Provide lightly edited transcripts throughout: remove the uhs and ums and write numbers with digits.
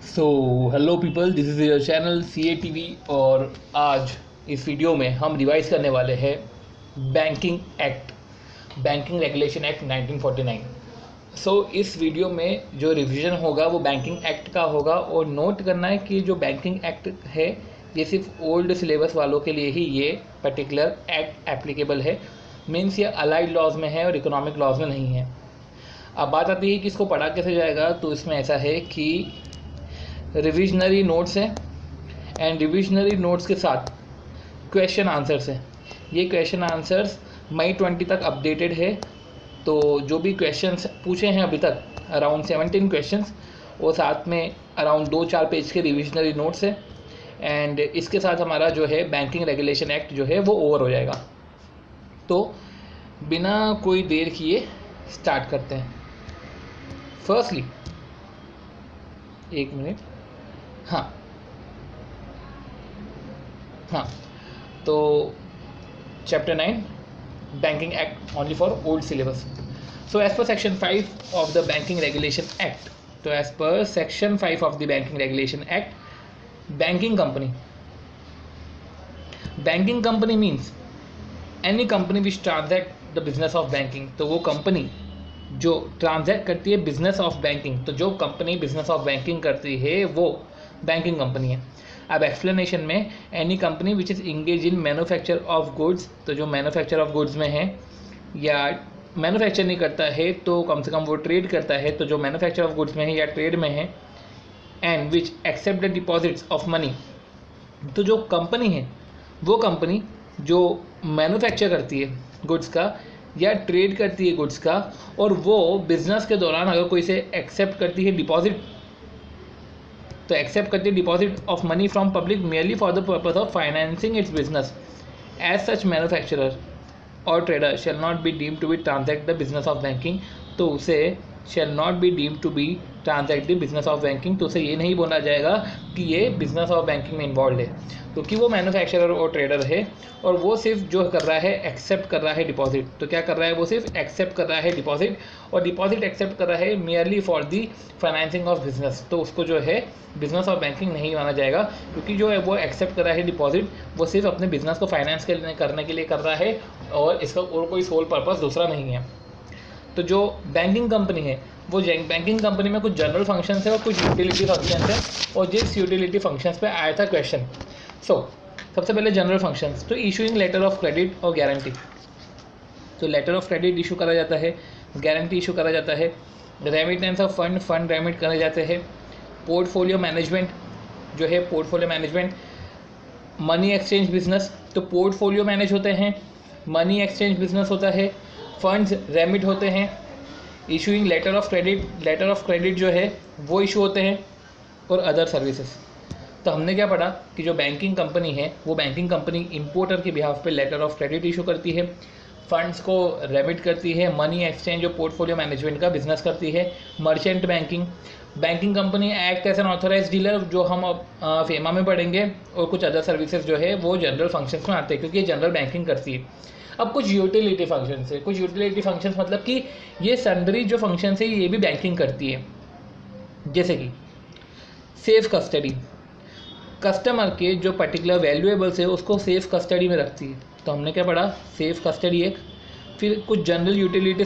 So hello people, this is your channel CATV। और आज इस वीडियो में हम रिवाइज करने वाले हैं बैंकिंग रेगुलेशन एक्ट 1949। इस वीडियो में जो रिवीजन होगा वो बैंकिंग एक्ट का होगा। और नोट करना है कि जो बैंकिंग एक्ट है ये सिर्फ ओल्ड सिलेबस वालों के लिए ही ये पर्टिकुलर एक्ट एप्लीकेबल है। मीन्स ये अलाइड लॉज में है और इकोनॉमिक लॉज में नहीं है। अब बात आती है कि इसको पढ़ा कैसे जाएगा, तो इसमें ऐसा है कि रिविजनरी नोट्स हैं एंड रिविजनरी नोट्स के साथ क्वेश्चन आंसर्स हैं। ये क्वेश्चन आंसर्स मई 20 तक अपडेटेड है। तो जो भी क्वेश्चंस पूछे हैं अभी तक अराउंड 17 क्वेश्चंस, वो साथ में अराउंड 2-4 पेज के रिविजनरी नोट्स हैं। एंड इसके साथ हमारा जो है बैंकिंग रेगुलेशन एक्ट जो है वो ओवर हो जाएगा। तो बिना कोई देर किए स्टार्ट करते हैं। फर्स्टली एक मिनट, हाँ, तो chapter 9 banking act only for old syllabus. So as per section 5 of the banking regulation act, तो as per section 5 of the banking regulation act, banking company means any company which transact the business of banking. तो वो company जो transact करती है business of banking, तो जो company business of banking करती है वो बैंकिंग कंपनी है। अब एक्सप्लेनेशन में, any company which is engage in manufacture of goods, तो जो मैन्युफैक्चर ऑफ गुड्स में है या मैन्युफैक्चर नहीं करता है तो कम से कम वो ट्रेड करता है, तो जो मैन्युफैक्चर ऑफ गुड्स में है या ट्रेड में है, and which accept the deposits of money. तो जो कंपनी है वो कंपनी जो मैन्युफैक्चर करती है गुड्स का या ट्रेड करती है गुड्स का, और वो बिजनेस के दौरान अगर कोई से एक्सेप्ट करती है डिपॉजिट, तो एक्सेप्ट करती है deposit of money from public merely for the purpose of financing its business, as such manufacturer और trader shall not be deemed to be transact the business of banking। तो उसे shall not be deemed to be transact the business of banking, तो उसे ये नहीं बोला जाएगा कि ये बिजनेस ऑफ बैंकिंग में इन्वॉल्व है, क्योंकि वो मैन्युफैक्चरर और ट्रेडर है और वो सिर्फ जो कर रहा है एक्सेप्ट कर रहा है डिपॉजिट। तो क्या कर रहा है, वो सिर्फ एक्सेप्ट कर रहा है डिपॉजिट, और डिपॉजिट एक्सेप्ट कर रहा है merely for the financing of business. तो उसको जो है बिजनेस ऑफ बैंकिंग नहीं माना जाएगा, क्योंकि जो है वो एक्सेप्ट कर रहा है डिपॉजिट, वो सिर्फ अपने बिजनेस को फाइनेंस करने के लिए कर रहा है और इसका और कोई सोल पर्पस दूसरा नहीं है। तो जो बैंकिंग कंपनी है वो बैंकिंग कंपनी में कुछ जनरल फंक्शंस है और कुछ यूटिलिटी फंक्शंस है, और जिस यूटिलिटी फंक्शंस पे आया था क्वेश्चन। सबसे पहले जनरल फंक्शंस, तो इशूइंग लेटर ऑफ क्रेडिट और गारंटी। तो लेटर ऑफ क्रेडिट इशू करा जाता है, गारंटी इशू करा जाता है, रेमिटेंस ऑफ फंड रेमिट करे जाते हैं, पोर्टफोलियो मैनेजमेंट जो है portfolio management, money exchange business, तो पोर्टफोलियो मैनेज होते हैं, मनी एक्सचेंज बिजनेस होता है, फंड्स रेमिट होते हैं, इशूइंग लेटर ऑफ क्रेडिट जो है वो इशू होते हैं, और अदर सर्विसेज। तो हमने क्या पढ़ा कि जो बैंकिंग कंपनी है वो बैंकिंग कंपनी इंपोर्टर के बिहाफ पे लेटर ऑफ क्रेडिट इशू करती है, फंड्स को रेमिट करती है, मनी एक्सचेंज और पोर्टफोलियो मैनेजमेंट का बिजनेस करती है। Merchant banking company act as an authorise dealer, जो हम अब फेमा में पढ़ेंगे, और कुछ अदर सर्विसेज जो है वो जनरल फंक्शंस में आते हैं, क्योंकि ये जनरल बैंकिंग करती है। अब कुछ यूटिलिटी फंक्शंस है, कुछ यूटिलिटी फंक्शंस मतलब कि ये सन्ड्री जो फंक्शंस है ये भी बैंकिंग करती है, जैसे कि सेफ कस्टडी, कस्टमर के जो पर्टिकुलर वैल्यूएबल्स है उसको सेफ कस्टडी में रखती है। तो हमने क्या पढ़ा, सेफ कस्टडी एक। फिर कुछ जनरल यूटिलिटी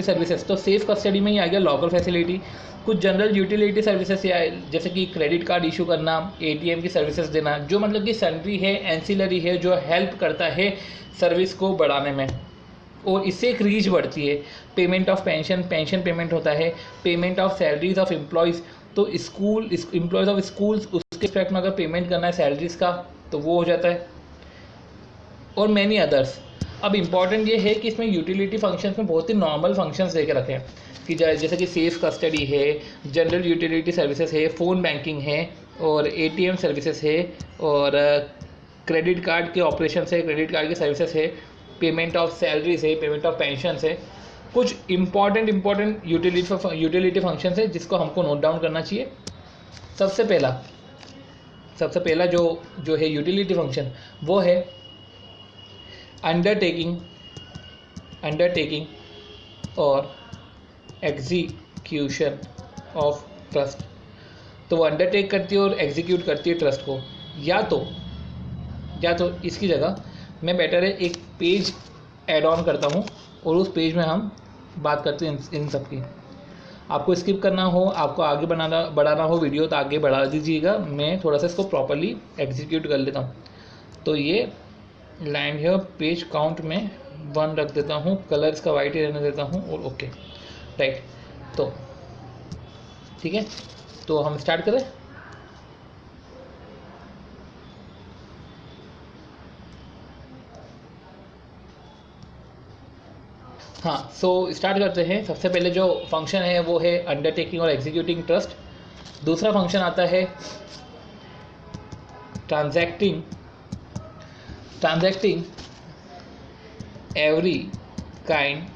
सर्विसेज, तो सेफ कस्टडी में ही आ गया लॉकर फैसिलिटी। कुछ जनरल यूटिलिटी सर्विसेज जैसे कि क्रेडिट कार्ड इशू करना, ATM की सर्विसेज देना, जो मतलब कि सन्ड्री है, एंसिलरी है, जो हेल्प करता है सर्विस को बढ़ाने में, और इससे एक रीच बढ़ती है। पेमेंट ऑफ पेंशन पेमेंट होता है, payment of salaries of employees, तो एम्प्लॉयज़ ऑफ स्कूल्स, उसके रिस्पेक्ट में अगर पेमेंट करना है सैलरीज़ का तो वो हो जाता है, और मैनी अदर्स। अब इम्पॉर्टेंट ये है कि इसमें यूटिलिटी फंक्शंस में बहुत ही नॉर्मल फंक्शंस देके रखे हैं, कि जैसे कि सेफ कस्टडी है, जनरल यूटिलिटी सर्विसेज है, फ़ोन बैंकिंग है, और ATM सर्विसेज है, और क्रेडिट कार्ड के ऑपरेशन है, क्रेडिट कार्ड की सर्विसेज है, पेमेंट ऑफ सैलरीज है, पेमेंट ऑफ पेंशन है। कुछ इम्पॉर्टेंट यूटिलिटी फंक्शंस है जिसको हमको नोट डाउन करना चाहिए। सबसे पहला जो है यूटिलिटी फंक्शन वो है अंडरटेकिंग और एग्जीक्यूशन ऑफ ट्रस्ट। तो वो अंडरटेक करती है और एग्जीक्यूट करती है ट्रस्ट को। या तो इसकी जगह मैं बेटर है एक पेज ऐड ऑन करता हूँ और उस पेज में हम बात करते हैं इन सब की। आपको स्किप करना हो, आपको आगे बढ़ाना हो वीडियो तो आगे बढ़ा दीजिएगा, मैं थोड़ा सा इसको प्रॉपरली एग्जीक्यूट कर लेता हूँ। तो ये लाइन है, पेज काउंट में 1 रख देता हूँ, कलर्स का वाइट ही रहने देता हूँ और ओके राइट। तो ठीक है, तो हम स्टार्ट करें। हाँ, सो स्टार्ट करते हैं। सबसे पहले जो फंक्शन है वो है अंडरटेकिंग और एग्जीक्यूटिंग ट्रस्ट। दूसरा फंक्शन आता है transacting every kind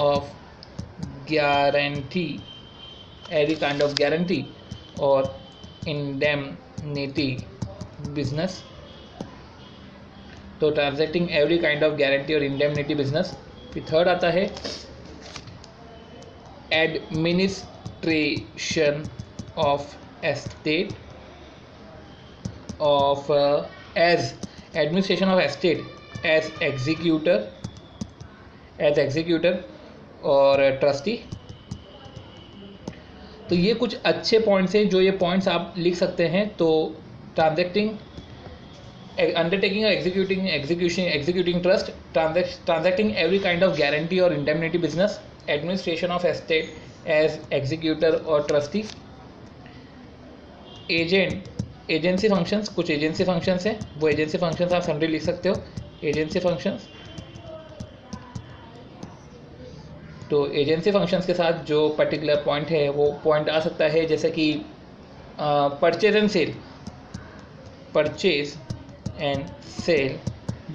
of guarantee और इंडेमनिटी बिजनेस। तो transacting every kind of guarantee और इंडेमनिटी बिजनेस। फिर थर्ड आता है administration of estate as executor और ट्रस्टी। तो ये कुछ अच्छे पॉइंट्स हैं, जो ये पॉइंट्स आप लिख सकते हैं। तो ट्रांजैक्टिंग, अंडरटेकिंग और executing trust, transacting every kind of guarantee और indemnity business, administration of estate as executor और ट्रस्टी। एजेंसी फंक्शंस, कुछ एजेंसी फंक्शंस हैं, वो एजेंसी फंक्शंस आप समरी लिख सकते हो। एजेंसी फंक्शंस, तो एजेंसी फंक्शंस के साथ जो पर्टिकुलर पॉइंट है वो पॉइंट आ सकता है, जैसे कि purchase and sale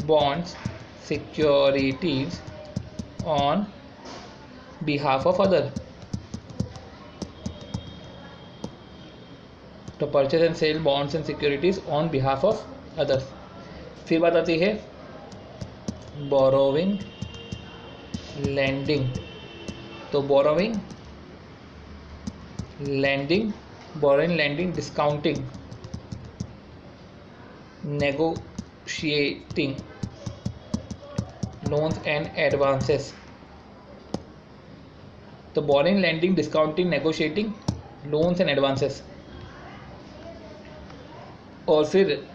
bonds, securities on behalf of other। तो purchase and sale bonds and securities on behalf of others. फिर बात आती है बोरोविंग लैंडिंग। तो borrowing lending, discounting, negotiating loans and advances. तो borrowing, lending, discounting, negotiating loans and advances. और फिर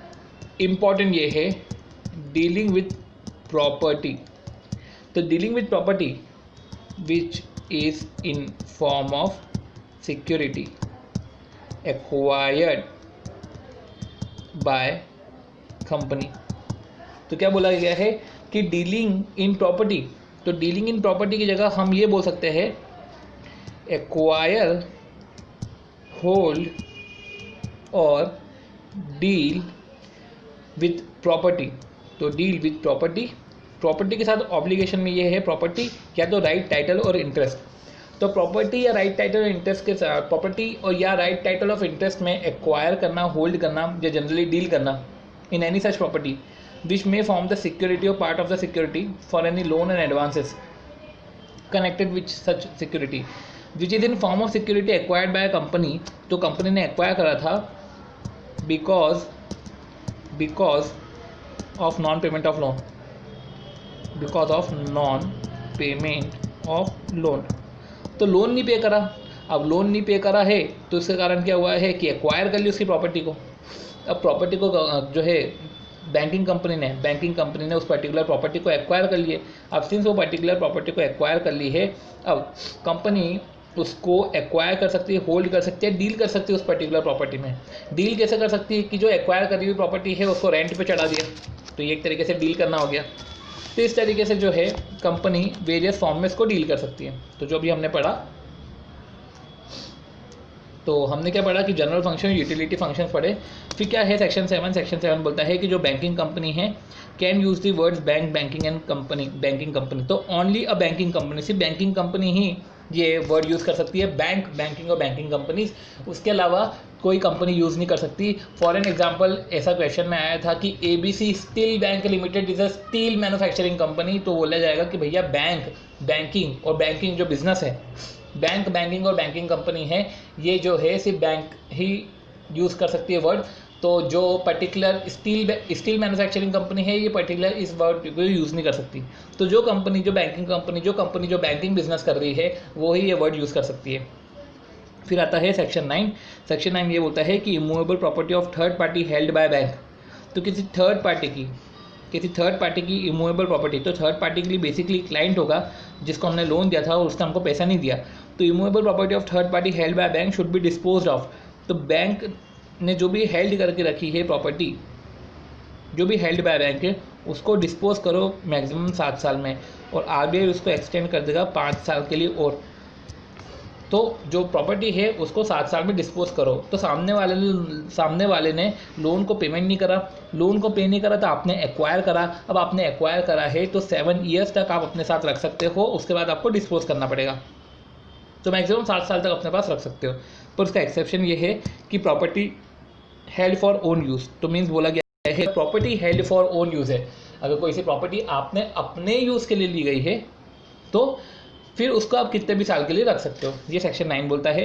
important ये है डीलिंग विथ प्रॉपर्टी। तो dealing with property which is in form of security acquired by company. तो क्या बोला गया है कि डीलिंग इन प्रॉपर्टी, तो डीलिंग इन प्रॉपर्टी की जगह हम ये बोल सकते हैं एक्वायर, होल्ड और डील विथ प्रॉपर्टी। तो डील विथ प्रॉपर्टी के साथ ऑब्लिगेशन में ये है प्रॉपर्टी या तो राइट, टाइटल और इंटरेस्ट। तो प्रॉपर्टी या राइट, टाइटल और इंटरेस्ट के साथ, प्रॉपर्टी और या राइट, टाइटल ऑफ इंटरेस्ट में एक्वायर करना, होल्ड करना या जनरली डील करना in any such property which may form the security or part of the security for any loan and advances connected with such security which is in form of security acquired by a company। तो company ने acquire करा था because of non payment of loan, because of non payment of loan। तो loan नहीं पे करा, अब loan नहीं पे करा है तो इसके कारण क्या हुआ है कि एक्वायर कर ली उसकी प्रॉपर्टी को। अब प्रॉपर्टी को जो है बैंकिंग कंपनी ने उस पर्टिकुलर प्रॉपर्टी को एक्वायर कर लिए। अब सिंस वो पर्टिकुलर प्रॉपर्टी को एक्वायर कर ली है, अब कंपनी उसको एक्वायर कर सकती है, होल्ड कर सकती है, डील कर सकती है उस पर्टिकुलर प्रॉपर्टी में। डील कैसे कर सकती है कि जो एक्वायर करी हुई प्रॉपर्टी है उसको रेंट पे चढ़ा दिया, तो ये एक तरीके से डील करना हो गया। तो इस तरीके से जो है कंपनी वेरियस फॉर्म में इसको डील कर सकती है। तो जो अभी हमने पढ़ा, तो हमने क्या पढ़ा कि जनरल फंक्शन, यूटिलिटी फंक्शन पढ़े। फिर क्या है सेक्शन 7 बोलता है कि जो बैंकिंग कंपनी है can use the words bank, banking and company. Banking company तो ओनली अ बैंकिंग कंपनी, सिर्फ बैंकिंग कंपनी ही ये वर्ड यूज़ कर सकती है, बैंक, बैंकिंग और बैंकिंग कंपनीज। उसके अलावा कोई कंपनी यूज़ नहीं कर सकती। फॉर एन एग्जाम्पल ऐसा क्वेश्चन में आया था कि ABC steel bank limited is a steel manufacturing company, तो बोला जाएगा कि भैया बैंक, बैंकिंग और बैंकिंग जो बिजनेस है, बैंक, बैंकिंग और बैंकिंग कंपनी है, ये जो है सिर्फ बैंक ही यूज़ कर सकती है वर्ड। तो जो पर्टिकुलर स्टील मैन्युफैक्चरिंग कंपनी है ये पर्टिकुलर इस वर्ड को यूज़ नहीं कर सकती। तो जो कंपनी जो बैंकिंग बिजनेस कर रही है वो ही ये वर्ड यूज़ कर सकती है। फिर आता है सेक्शन 9। सेक्शन 9 ये बोलता है कि immovable property of third party held by bank. तो किसी थर्ड पार्टी की इमूवेबल प्रॉपर्टी, तो थर्ड पार्टी के लिए बेसिकली क्लाइंट होगा जिसको हमने लोन दिया था और उसने हमको पैसा नहीं दिया। तो immovable property of third party held by bank should be disposed of. तो बैंक ने जो भी हेल्ड करके रखी है प्रॉपर्टी, जो भी हेल्ड बाय बैंक है उसको डिस्पोज करो मैक्सिमम 7 साल में, और आरबीआई उसको एक्सटेंड कर देगा 5 साल के लिए और। तो जो प्रॉपर्टी है उसको 7 साल में डिस्पोज करो। तो सामने वाले ने लोन को पेमेंट नहीं करा, लोन को पे नहीं करा तो आपने एक्वायर करा। अब आपने एक्वायर करा है तो 7 ईयर्स तक आप अपने साथ रख सकते हो, उसके बाद आपको डिस्पोज करना पड़ेगा। तो मैक्सिमम 7 साल तक अपने पास रख सकते हो। पर उसका एक्सेप्शन ये है कि property held for own use. तो मीन्स बोला गया है property held for own use है, अगर कोई सी प्रॉपर्टी आपने अपने यूज़ के लिए ली गई है तो फिर उसको आप कितने भी साल के लिए रख सकते हो। ये सेक्शन 9 बोलता है।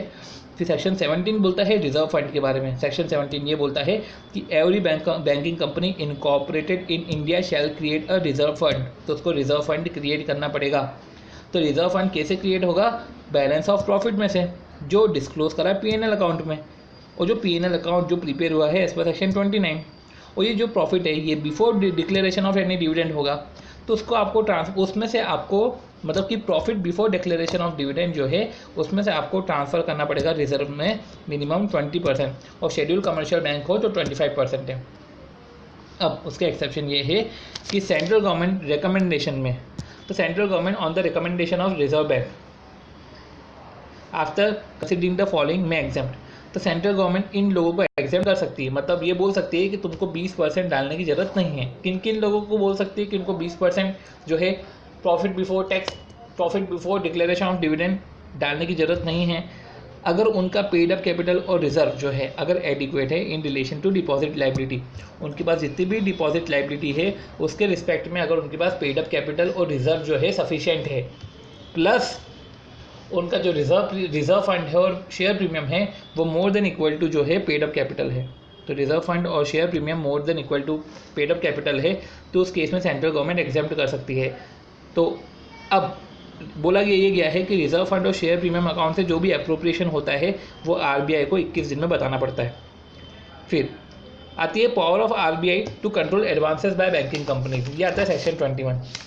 फिर सेक्शन 17 बोलता है रिजर्व फंड के बारे में। सेक्शन 17 ये बोलता है कि every banking company incorporated in India shall create a reserve fund. तो उसको रिजर्व फंड क्रिएट करना पड़ेगा। तो रिजर्व फंड कैसे क्रिएट होगा? बैलेंस ऑफ प्रॉफिट में से जो डिस्क्लोज करा है पीएनएल अकाउंट में, और जो पीएनएल अकाउंट जो प्रिपेयर हुआ है एज पर सेक्शन 29। और ये जो प्रॉफिट है ये before declaration of any dividend होगा। तो उसको आपको उसमें से आपको मतलब कि profit before declaration of dividend जो है उसमें से आपको ट्रांसफ़र करना पड़ेगा रिजर्व में मिनिमम 20%, और शेड्यूल कमर्शियल बैंक हो तो 25% है। अब उसके एक्सेप्शन ये है कि सेंट्रल गवर्नमेंट रिकमेंडेशन में, तो central government on the recommendation of reserve bank after considering the following में एग्जाम्प्ट। तो सेंट्रल गवर्नमेंट इन लोगों को एग्जाम कर सकती है, मतलब ये बोल सकती है कि तुमको 20% डालने की ज़रूरत नहीं है। किन किन लोगों को बोल सकती है कि उनको 20% जो है profit before tax, profit before declaration of dividend डालने की ज़रूरत नहीं है अगर उनका पेड अप कैपिटल और रिजर्व जो है अगर एडिक्वेट है in relation to deposit liability. उनके पास जितनी भी डिपॉजिट लाइबिलिटी है उसके रिस्पेक्ट में अगर उनके पास पेड अप कैपिटल और रिजर्व जो है सफिशिएंट है, प्लस उनका जो रिजर्व फंड है और शेयर प्रीमियम है वो मोर देन इक्वल टू जो है पेड अप कैपिटल है। तो रिजर्व फंड और share premium more than equal to paid up capital है तो उस केस में सेंट्रल गवर्नमेंट एग्जेम्प्ट कर सकती है। तो अब बोला ये गया है कि रिजर्व फंड और शेयर प्रीमियम अकाउंट से जो भी अप्रोप्रिएशन होता है वो आरबीआई को 21 दिन में बताना पड़ता है। फिर आती है power of RBI to control advances by banking companies. ये आता है सेक्शन 21।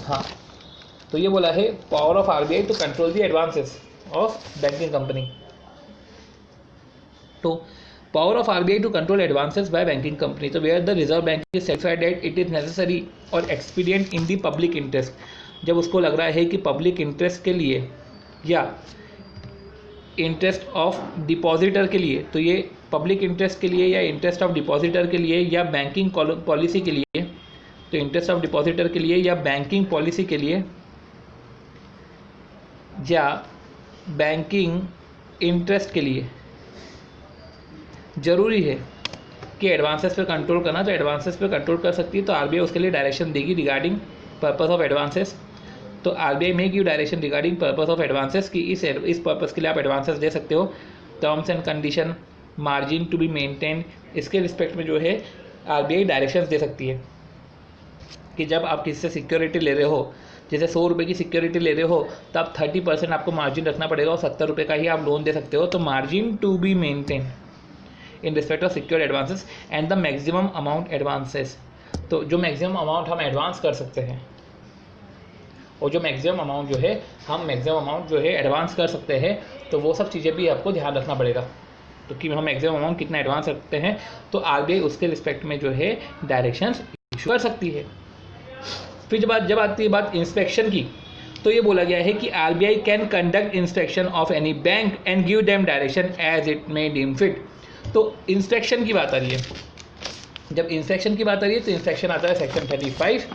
हाँ, तो ये बोला है power of RBI to control the advances of banking company. तो power of RBI to control advances by banking company, तो where the Reserve Bank is satisfied that it is necessary or expedient in the public interest. जब उसको लग रहा है कि public interest के लिए या इंटरेस्ट ऑफ डिपॉजिटर के लिए, तो ये पब्लिक इंटरेस्ट के लिए या इंटरेस्ट ऑफ डिपॉजिटर के लिए या बैंकिंग पॉलिसी के लिए, तो इंटरेस्ट ऑफ डिपॉजिटर के लिए या बैंकिंग पॉलिसी के लिए या बैंकिंग इंटरेस्ट के लिए ज़रूरी है कि एडवांसेस पे कंट्रोल करना, तो एडवांसेस पे कंट्रोल कर सकती है। तो आरबीआई उसके लिए डायरेक्शन देगी रिगार्डिंग पर्पस ऑफ एडवांसेस। तो आरबीआई में give direction regarding purpose of advances कि इस पर्पस के लिए आप एडवांसेस दे सकते हो। Terms and condition, margin to be maintain, इसके रिस्पेक्ट में जो है आरबीआई डायरेक्शंस दे सकती है कि जब आप किसी से सिक्योरिटी ले रहे हो, जैसे 100 रुपये की सिक्योरिटी ले रहे हो तो आप 30% आपको मार्जिन रखना पड़ेगा और 70 रुपये का ही आप लोन दे सकते हो। तो margin to be maintain in respect of secured advances and the maximum amount advances. तो जो मैक्सिमम अमाउंट हम एडवांस कर सकते हैं और जो मैक्सिमम अमाउंट जो है एडवांस कर सकते हैं, तो वो सब चीज़ें भी आपको ध्यान रखना पड़ेगा। तो कि हम मैक्सिमम अमाउंट कितना एडवांस रखते हैं तो आरबीआई उसके रिस्पेक्ट में जो है डायरेक्शंस इशू कर सकती है। फिर जब आती है बात इंस्पेक्शन की, तो ये बोला गया है कि RBI can conduct inspection of any bank and give them direction as it may deem fit. तो इंस्पेक्शन की बात आ रही है, जब इंस्पेक्शन की बात आ रही है तो इंस्पेक्शन आता है सेक्शन 35,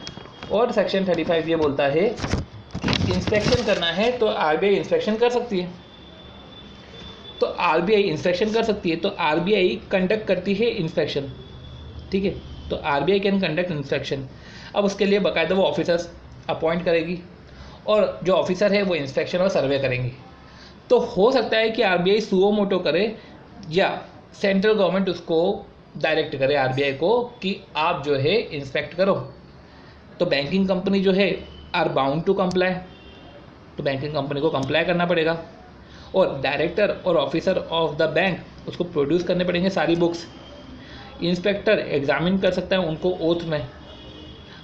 और सेक्शन 35 ये बोलता है कि इंस्पेक्शन करना है तो आरबीआई इंस्पेक्शन कर सकती है। तो आरबीआई इंस्पेक्शन कर सकती है तो आरबीआई कंडक्ट करती है इंस्पेक्शन, ठीक है। तो आरबीआई कैन कंडक्ट इंस्पेक्शन। अब उसके लिए बाकायदा वो ऑफिसर्स अपॉइंट करेगी और जो ऑफिसर है वो इंस्पेक्शन और सर्वे करेंगे। तो हो सकता है कि आरबीआई सुओ मोटो करे या सेंट्रल गवर्नमेंट उसको डायरेक्ट करे आरबीआई को कि आप जो है इंस्पेक्ट करो। तो बैंकिंग कंपनी जो है आर बाउंड टू कंप्लाई, तो बैंकिंग कंपनी को कंप्लाई करना पड़ेगा। और डायरेक्टर और ऑफिसर ऑफ द बैंक उसको प्रोड्यूस करने पड़ेंगे सारी बुक्स। इंस्पेक्टर एग्जामिन कर सकता है उनको ओथ में,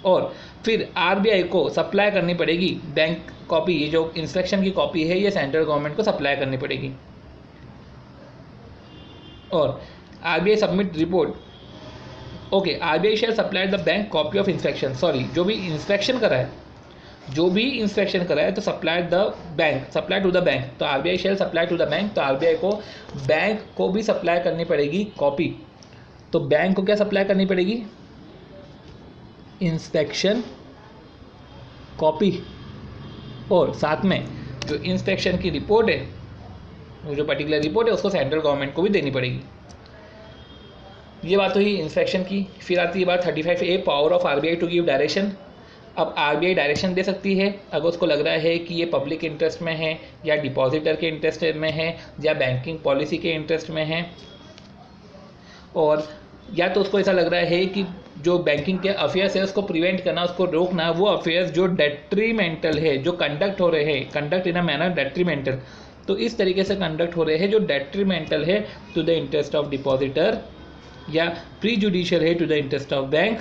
और फिर आरबीआई को सप्लाई करनी पड़ेगी बैंक कॉपी। ये जो इंस्पेक्शन की कॉपी है ये सेंट्रल गवर्नमेंट को सप्लाई करनी पड़ेगी। और RBI submit report, okay, RBI shall supply the bank copy of inspection, sorry, जो भी इंस्पेक्शन करा है तो सप्लाई टू द बैंक, तो RBI shall supply to the bank, तो आरबीआई को बैंक को भी सप्लाई करनी पड़ेगी कॉपी। तो बैंक को क्या सप्लाई करनी पड़ेगी? इंस्पेक्शन कॉपी, और साथ में जो इंस्पेक्शन की रिपोर्ट है, वो जो पर्टिकुलर रिपोर्ट है उसको सेंट्रल गवर्नमेंट को भी देनी पड़ेगी। ये बात हुई इंस्पेक्शन की। फिर आती है बात 35A, power of RBI to give direction. अब आरबीआई डायरेक्शन दे सकती है अगर उसको लग रहा है कि ये पब्लिक इंटरेस्ट में है, या डिपॉजिटर के इंटरेस्ट में है, या बैंकिंग पॉलिसी के इंटरेस्ट में है, और या तो उसको ऐसा लग रहा है कि जो बैंकिंग के अफेयर्स है उसको प्रिवेंट करना, उसको रोकना, वो अफेयर्स जो डेट्रीमेंटल है, जो कंडक्ट हो रहे हैं, conduct in a manner detrimental, तो इस तरीके से कंडक्ट हो रहे हैं जो डेट्रीमेंटल है to the interest of depositor, या प्री जुडिशियल है to the interest of bank,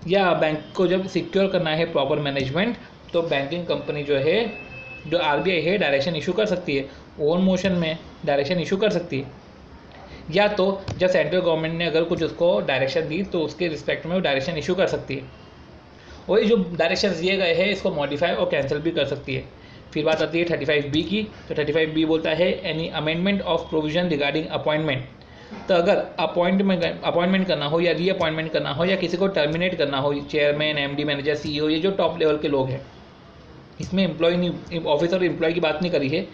या बैंक को जब सिक्योर करना है प्रॉपर मैनेजमेंट, तो बैंकिंग कंपनी जो है, जो आरबीआई है, डायरेक्शन इशू कर सकती है, ओन मोशन में डायरेक्शन इशू कर सकती है। या तो जब सेंट्रल गवर्नमेंट ने अगर कुछ उसको डायरेक्शन दी तो उसके रिस्पेक्ट में वो डायरेक्शन इशू कर सकती है, और ये जो डायरेक्शन दिए गए हैं इसको मॉडिफाई और कैंसिल भी कर सकती है। फिर बात आती है 35B की। तो 35B बोलता है any amendment of provision regarding appointment. तो अगर अपॉइंटमेंट करना हो या रीअपॉइंटमेंट करना हो या किसी को टर्मिनेट करना हो, चेयरमैन, एमडी, मैनेजर, सीईओ, ये जो टॉप लेवल के लोग हैं, इसमें एम्प्लॉय ऑफिसर और एम्प्लॉय की बात नहीं करी है,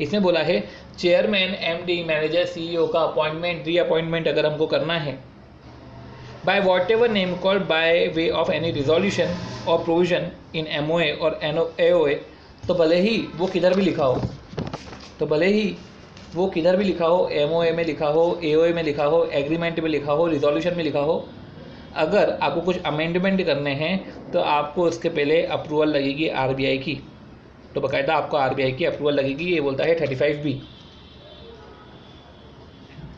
इसमें बोला है चेयरमैन, एमडी, मैनेजर, सीईओ का अपॉइंटमेंट, रीअपॉइंटमेंट अगर हमको करना है by what ever name called by way of any resolution और प्रोविजन इन एमओए और एओए, तो भले ही वो किधर भी लिखा हो, एमओए में लिखा हो, एओए में लिखा हो, एग्रीमेंट में लिखा हो, रिजोल्यूशन में लिखा हो, अगर आपको कुछ अमेंडमेंट करने हैं तो आपको उसके पहले अप्रूवल लगेगी आरबीआई की। तो बाकायदा आपको आरबीआई की अप्रूवल लगेगी, ये बोलता है 35B।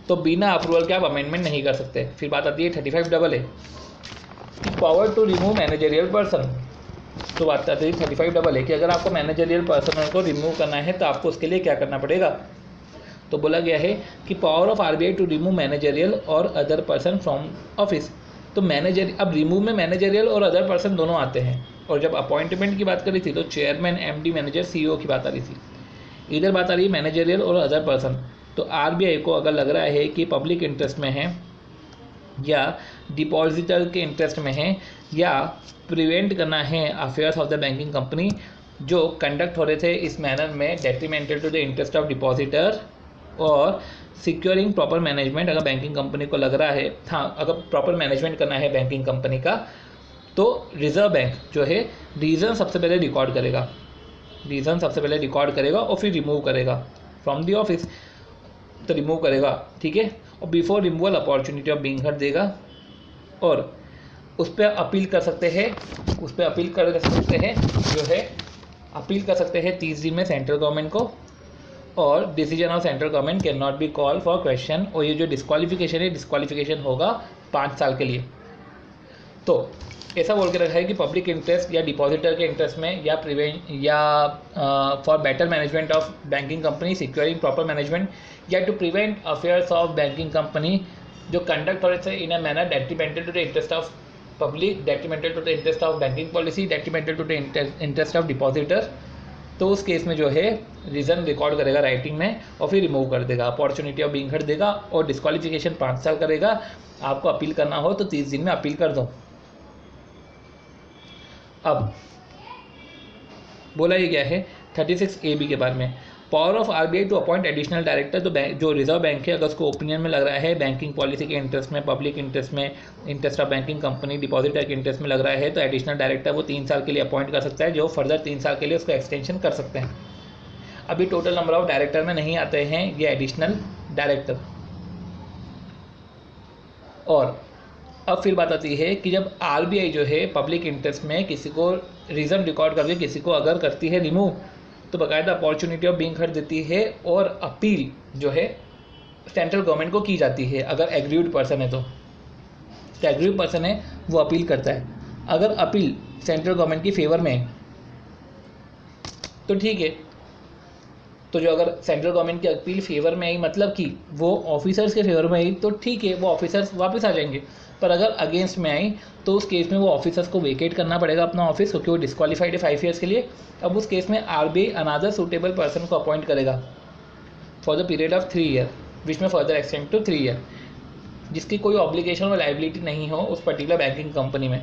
तो बिना अप्रूवल के आप अमेंडमेंट नहीं कर सकते। फिर बात आती है 35AA, power to remove managerial person. तो बात आती है 35AA कि अगर आपको मैनेजरियल पर्सन को रिमूव करना है तो आपको उसके लिए क्या करना पड़ेगा। तो बोला गया है कि power of RBI to remove managerial और अदर पर्सन फ्रॉम ऑफिस। तो मैनेजर, अब रिमूव में मैनेजरियल और अदर पर्सन दोनों आते हैं, और जब अपॉइंटमेंट की बात करी थी तो चेयरमैन, एमडी, मैनेजर, सीईओ की बात आ रही थी। इधर बात आ रही है मैनेजरियल और अदर पर्सन। तो आरबीआई को अगर लग रहा है कि पब्लिक इंटरेस्ट में है या डिपॉजिटर के इंटरेस्ट में है, या प्रिवेंट करना है affairs of the banking company जो कंडक्ट हो रहे थे इस मैनर में detrimental to the interest of depositor, और सिक्योरिंग प्रॉपर मैनेजमेंट, अगर बैंकिंग कंपनी को लग रहा है, हाँ, अगर प्रॉपर मैनेजमेंट करना है बैंकिंग कंपनी का, तो रिजर्व बैंक जो है रीज़न सबसे पहले रिकॉर्ड करेगा और फिर रिमूव करेगा फ्रॉम द ऑफिस, तो रिमूव करेगा, ठीक है। और before removal opportunity of being heard देगा, और उस पर अपील कर सकते हैं, अपील कर सकते हैं 30 दिन में सेंट्रल गवर्नमेंट को, और decision of central government can not be call for question. और ये जो डिस्क्वालिफिकेशन होगा 5 साल के लिए। तो ऐसा बोल के रखा है कि पब्लिक इंटरेस्ट या डिपॉजिटर के इंटरेस्ट में, या for better management of banking company, securing proper management, या to prevent affairs of banking company जो कंडक्ट हो रहे थे in a manner detrimental to the interest of public, detrimental to the interest of banking policy, detrimental to the interest of depositor. तो उस case में जो है रीज़न रिकॉर्ड करेगा राइटिंग में और फिर रिमूव कर देगा, अपॉर्चुनिटी ऑफ बीइंग हर्ड देगा, और डिस्क्वालिफिकेशन 5 साल करेगा। आपको अपील करना हो तो 30 दिन में अपील कर दो। अब बोला ये गया है 36AB के बारे में। Power of RBI to appoint additional director, तो जो रिजर्व बैंक है अगर उसको ओपिनियन में लग रहा है बैंकिंग पॉलिसी के इंटरेस्ट में, पब्लिक इंटरेस्ट में, interest of banking company depositor के इंटरेस्ट में लग रहा है, तो एडिशनल डायरेक्टर वो 3 साल के लिए अपॉइंट कर सकता है, जो फर्दर 3 साल के लिए उसको एक्सटेंशन कर सकते हैं। अभी टोटल नंबर ऑफ डायरेक्टर में नहीं आते हैं ये एडिशनल डायरेक्टर। और अब फिर बात आती है कि जब आरबीआई जो है पब्लिक इंटरेस्ट में किसी को रीज़न रिकॉर्ड करके किसी को अगर करती है रिमूव, तो बाकायदा अपॉर्चुनिटी ऑफ बीइंग हर्ड देती है और अपील जो है सेंट्रल गवर्नमेंट को की जाती है। अगर एग्रीव्ड पर्सन है तो एग्रीव्ड पर्सन है वो अपील करता है। अगर अपील सेंट्रल गवर्नमेंट की फेवर में है तो ठीक है, तो जो अगर सेंट्रल गवर्नमेंट की अपील फेवर में आई मतलब कि वो ऑफिसर्स के फेवर में आई तो ठीक है, वो ऑफिसर्स वापस आ जाएंगे। पर अगर अगेंस्ट में आई तो उस केस में वो ऑफिसर्स को वेकेट करना पड़ेगा अपना ऑफिस, क्योंकि वो डिस्क्वालीफाइड है 5 ईयर्स के लिए। अब उस केस में आरबीआई अनदर सूटेबल पर्सन को अपॉइंट करेगा for the period of 3 year which में फर्दर एक्सटेंड टू 3 ईयर, जिसकी कोई ऑब्लिगेशन और लाइबिलिटी नहीं हो उस पर्टिकुलर बैंकिंग कंपनी में।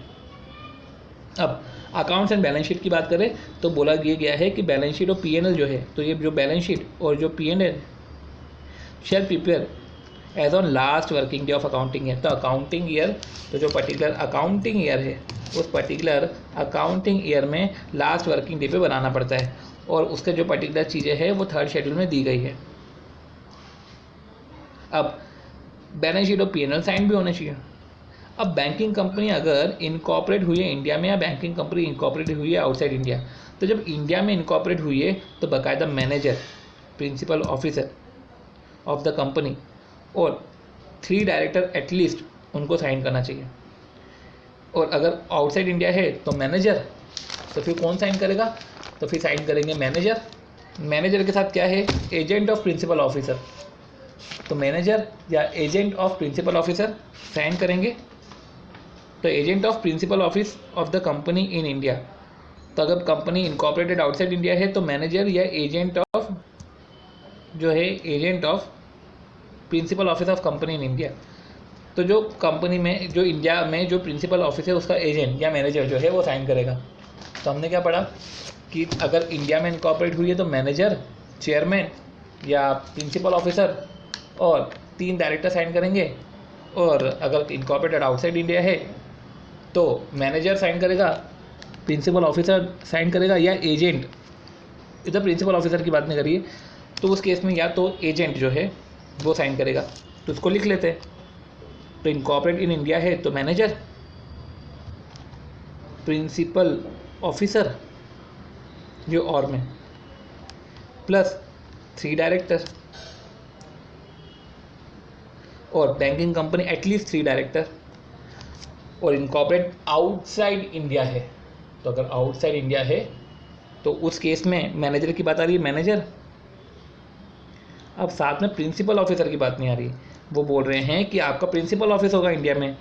अब अकाउंट्स एंड बैलेंस शीट की बात करें तो बोला गया है कि बैलेंस शीट और पीएनएल जो है, तो ये जो बैलेंस शीट और जो PNL share prepare as on last working day of accounting year. तो अकाउंटिंग ईयर, तो जो पर्टिकुलर अकाउंटिंग ईयर है उस पर्टिकुलर अकाउंटिंग ईयर में लास्ट वर्किंग डे पे बनाना पड़ता है, और उसके जो पर्टिकुलर चीज़ें हैं वो 3rd शेड्यूल में दी गई है। अब बैलेंस शीट और पीएनएल साइन भी होने चाहिए। अब बैंकिंग कंपनी अगर इनकॉर्पोरेट हुई है इंडिया में या बैंकिंग कंपनी इनकॉर्पोरेट हुई है आउटसाइड इंडिया, तो जब इंडिया में इनकॉर्पोरेट हुई है तो बाकायदा manager, principal officer of the company और 3 डायरेक्टर एटलीस्ट उनको साइन करना चाहिए। और अगर आउटसाइड इंडिया है तो मैनेजर, तो फिर कौन साइन करेगा, तो फिर साइन करेंगे मैनेजर। मैनेजर के साथ क्या है, एजेंट ऑफ प्रिंसिपल ऑफिसर, तो मैनेजर या agent of principal officer sign करेंगे। तो agent of principal office of the company in India, तो अगर कंपनी इनकॉर्पोरेटेड आउटसाइड इंडिया है तो मैनेजर या एजेंट ऑफ जो है agent of principal office of company in India, तो जो कंपनी में जो इंडिया में जो प्रिंसिपल ऑफिस है उसका एजेंट या मैनेजर जो है वो साइन करेगा। तो हमने क्या पढ़ा कि अगर इंडिया में इनकॉर्पोरेट हुई है तो मैनेजर, चेयरमैन या प्रिंसिपल ऑफिसर और 3 डायरेक्टर साइन करेंगे, और अगर इनकॉर्पोरेटेड आउटसाइड इंडिया है तो मैनेजर साइन करेगा, प्रिंसिपल ऑफिसर साइन करेगा या एजेंट, इधर प्रिंसिपल ऑफिसर की बात नहीं करिए, तो उस केस में या तो एजेंट जो है वो साइन करेगा। तो उसको लिख लेते हैं। तो इनकॉर्पोरेट इन इंडिया है तो मैनेजर, प्रिंसिपल ऑफिसर जो और में प्लस 3 डायरेक्टर, और बैंकिंग कंपनी एटलीस्ट 3 डायरेक्टर, और इनकॉर्पोरेट आउटसाइड इंडिया है तो अगर आउटसाइड इंडिया है तो उस केस में मैनेजर की बात आ रही है, मैनेजर। अब साथ में प्रिंसिपल ऑफिसर की बात नहीं आ रही, वो बोल रहे हैं कि आपका प्रिंसिपल ऑफिस होगा इंडिया में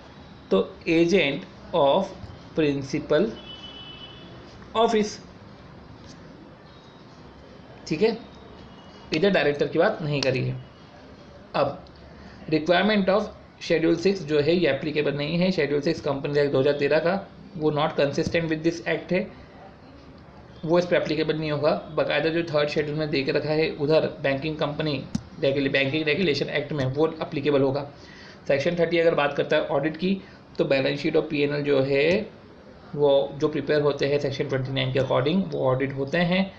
तो एजेंट ऑफ प्रिंसिपल ऑफिस, ठीक है, इधर डायरेक्टर की बात नहीं करी है। अब रिक्वायरमेंट ऑफ शेड्यूल 6 जो है ये एप्लीकेबल नहीं है। शेड्यूल 6 कंपनी एक्ट 2013 का वो not consistent with this act है, वो इस पर एप्लीकेबल नहीं होगा। बाकायदा जो 3rd शेड्यूल में दे के रखा है उधर banking company banking regulation act में वो अप्लीकेबल होगा। सेक्शन 30 अगर बात करता है ऑडिट की, तो बैलेंस शीट और पीएनएल जो है वो जो प्रिपेयर होते हैं सेक्शन 29 के अकॉर्डिंग वो ऑडिट होते हैं।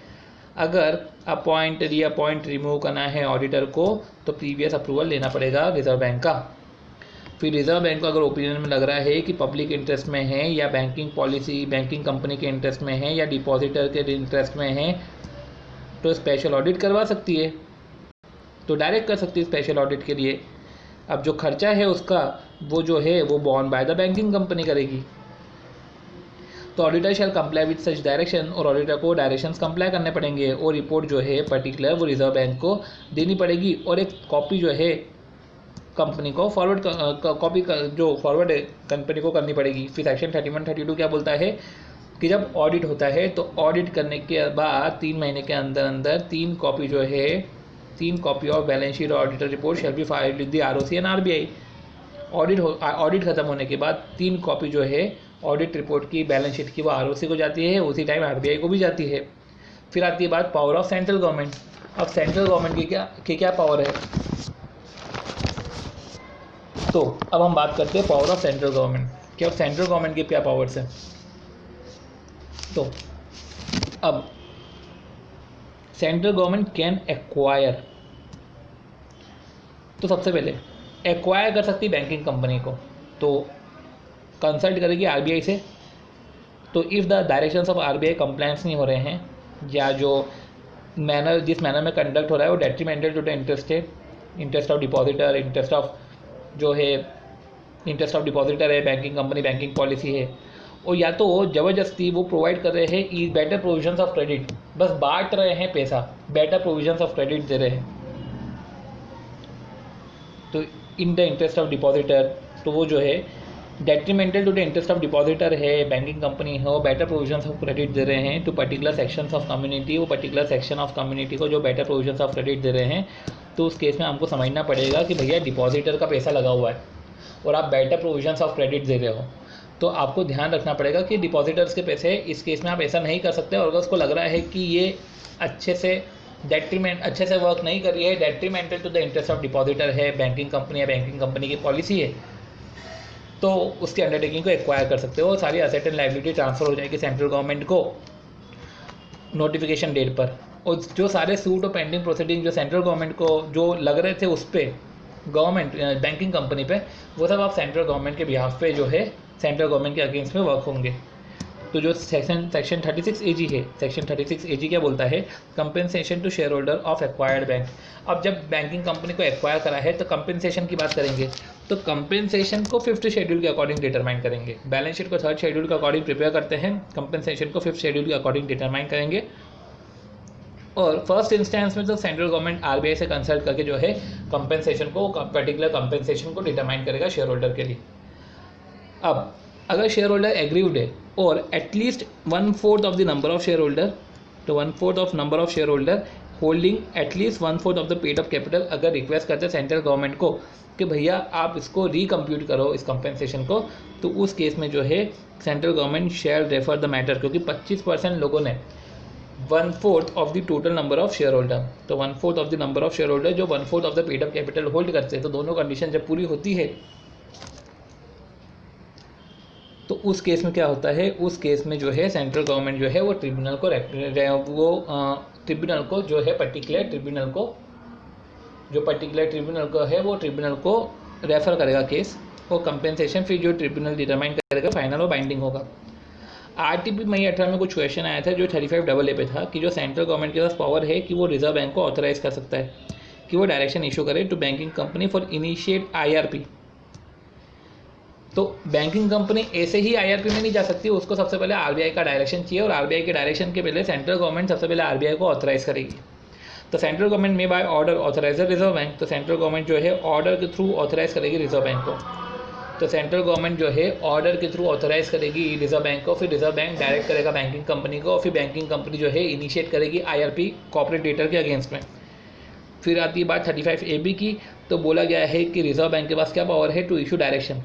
अगर अपॉइंट, रीअपॉइंट, रिमूव करना है ऑडिटर को तो प्रीवियस अप्रूवल लेना पड़ेगा रिजर्व बैंक का। फिर रिजर्व बैंक को अगर ओपिनियन में लग रहा है कि पब्लिक इंटरेस्ट में है या बैंकिंग पॉलिसी बैंकिंग कंपनी के इंटरेस्ट में है या डिपॉजिटर के इंटरेस्ट में है तो स्पेशल ऑडिट करवा सकती है, तो डायरेक्ट कर सकती है स्पेशल ऑडिट के लिए। अब जो खर्चा है उसका वो जो है वो born by the banking company करेगी। तो auditor shall comply with such direction, और ऑडिटर को डायरेक्शंस कंप्लाई करने पड़ेंगे और रिपोर्ट जो है पर्टिकुलर वो रिजर्व बैंक को देनी पड़ेगी, और एक कॉपी जो है कंपनी को फॉरवर्ड कॉपी जो फॉरवर्ड कंपनी को करनी पड़ेगी। फिर सेक्शन 31-32 क्या बोलता है कि जब ऑडिट होता है तो ऑडिट करने के बाद 3 महीने के अंदर अंदर 3 कॉपी जो है 3 कॉपी ऑफ बैलेंस शीट और auditor report shall be filed with the ROC and RBI. Audit खत्म होने के बाद 3 कॉपी जो है ऑडिट रिपोर्ट की बैलेंस शीट की वो आरओसी को जाती है, उसी टाइम आरबीआई को भी जाती है। फिर आती है बात पावर ऑफ सेंट्रल गवर्नमेंट। अब सेंट्रल गवर्नमेंट की क्या पावर है, तो अब हम बात करते हैं पावर ऑफ सेंट्रल गवर्नमेंट कि अब सेंट्रल गवर्नमेंट की क्या पावर्स है। तो अब सेंट्रल गवर्नमेंट कैन एक्वायर, तो सबसे पहले एक्वायर कर सकती बैंकिंग कंपनी को, तो कंसल्ट करेगी आरबीआई से। तो if the directions of RBI compliance नहीं हो रहे हैं या जो मैनर जिस मैनर में कंडक्ट हो रहा है वो detrimental to the interest of depositor, interest of depositor है, बैंकिंग कंपनी बैंकिंग पॉलिसी है, और या तो ज़बरदस्ती वो प्रोवाइड कर रहे हैं बेटर प्रोविजंस ऑफ क्रेडिट, बस बांट रहे हैं पैसा, बेटर प्रोविजंस ऑफ क्रेडिट दे रहे हैं, तो in the interest of depositor, तो वो जो है detrimental to the interest of depositor है, बैंकिंग कंपनी है, वो बेटर प्रोविजंस ऑफ क्रेडिट दे रहे हैं to particular sections of community, वो पर्टिकुलर सेक्शन ऑफ कम्युनिटी को जो बेटर प्रोविजंस ऑफ क्रेडिट दे रहे हैं, तो उस केस में हमको समझना पड़ेगा कि भैया डिपॉजिटर का पैसा लगा हुआ है और आप बेटर प्रोविजंस ऑफ क्रेडिट दे रहे हो, तो आपको ध्यान रखना पड़ेगा कि डिपॉजिटर्स के पैसे इस केस में आप ऐसा नहीं कर सकते, और अगर उसको लग रहा है कि ये अच्छे से वर्क नहीं कर रही है, detrimental to the interest of depositor है, बैंकिंग कंपनी या बैंकिंग कंपनी की पॉलिसी है, तो उसके अंडरटेकिंग को एक्वायर कर सकते हो, सारी एसेट एंड लायबिलिटी ट्रांसफर हो जाएगी सेंट्रल गवर्नमेंट को नोटिफिकेशन डेट पर, और जो सारे सूट और पेंडिंग प्रोसीडिंग जो सेंट्रल गवर्नमेंट को जो लग रहे थे उस पर गवर्नमेंट बैंकिंग कंपनी पे, वो सब आप सेंट्रल गवर्नमेंट के बिहाफ पे जो है सेंट्रल गवर्नमेंट के अगेंस्ट में वर्क होंगे। तो जो सेक्शन 36 AG है, सेक्शन 36 AG क्या बोलता है, compensation to share holder of acquired bank. अब जब बैंकिंग कंपनी को एक्वायर करा है तो कंपेंसेशन की बात करेंगे, तो कंपेंसेशन को 5th शेड्यूल के अकॉर्डिंग डिटरमाइन करेंगे, बैलेंस शीट को 3rd शेड्यूल के अकॉर्डिंग प्रिपेयर करते हैं, कंपेंसेशन को 5th शेड्यूल के अकॉर्डिंग डिटरमाइन करेंगे, और फर्स्ट इंस्टेंस में तो सेंट्रल गवर्नमेंट आरबीआई से कंसल्ट करके जो है कंपेंसेशन को पर्टिकुलर कंपेंसेशन को डिटरमाइन करेगा शेयर होल्डर के लिए। अब अगर शेयर होल्डर एग्रीव्ड है और at least 1/4 of the number of share holder, तो 1/4 of number of share holder holding at least 1/4 of the paid up capital अगर रिक्वेस्ट करते हैं सेंट्रल गवर्नमेंट को कि भैया आप इसको रिकम्प्यूट करो इस कंपेंसेशन को, तो उस केस में जो है central government share refer the matter, क्योंकि 25% लोगों ने 1/4 of the total number of share holder, तो 1/4 of the number of share holder जो 1/4 of the paid up capital hold करते हैं, तो दोनों कंडीशन जब पूरी होती है तो उस केस में क्या होता है, उस केस में जो है सेंट्रल गवर्नमेंट जो है वो ट्रिब्यूनल को जो है पर्टिकुलर ट्रिब्यूनल को है वो ट्रिब्यूनल को रेफर करेगा केस, और कंपेंसेशन फिर जो ट्रिब्यूनल डिटरमाइन करेगा फाइनल और बाइंडिंग होगा। आरटीपी मई 18 में कुछ क्वेश्चन आया था जो 35AA पे था कि जो सेंट्रल गवर्नमेंट के पास पावर है कि वो रिजर्व बैंक को ऑथराइज कर सकता है कि वो डायरेक्शन इशू करे to banking company for initiate IRP। तो बैंकिंग कंपनी ऐसे ही IRP में नहीं जा सकती, उसको सबसे पहले आरबीआई का डायरेक्शन चाहिए, और आरबीआई के डायरेक्शन के पहले सेंट्रल गवर्नमेंट सबसे पहले आरबीआई को ऑथराइज करेगी। तो सेंट्रल गवर्नमेंट में by order authorise reserve bank, तो सेंट्रल गवर्नमेंट जो है ऑर्डर के थ्रू ऑथराइज करेगी रिजर्व बैंक को, तो सेंट्रल गवर्नमेंट जो है ऑर्डर के थ्रू ऑथराइज करेगी रिजर्व बैंक को, फिर रिजर्व बैंक डायरेक्ट करेगा बैंकिंग कंपनी को, और फिर बैंकिंग कंपनी जो है इनिशिएट करेगी IRP कॉर्पोरेट डेटर के अगेंस्ट में। फिर आती है बात 35AB की, तो बोला गया है कि रिजर्व बैंक के पास क्या पावर है, टू इशू डायरेक्शन।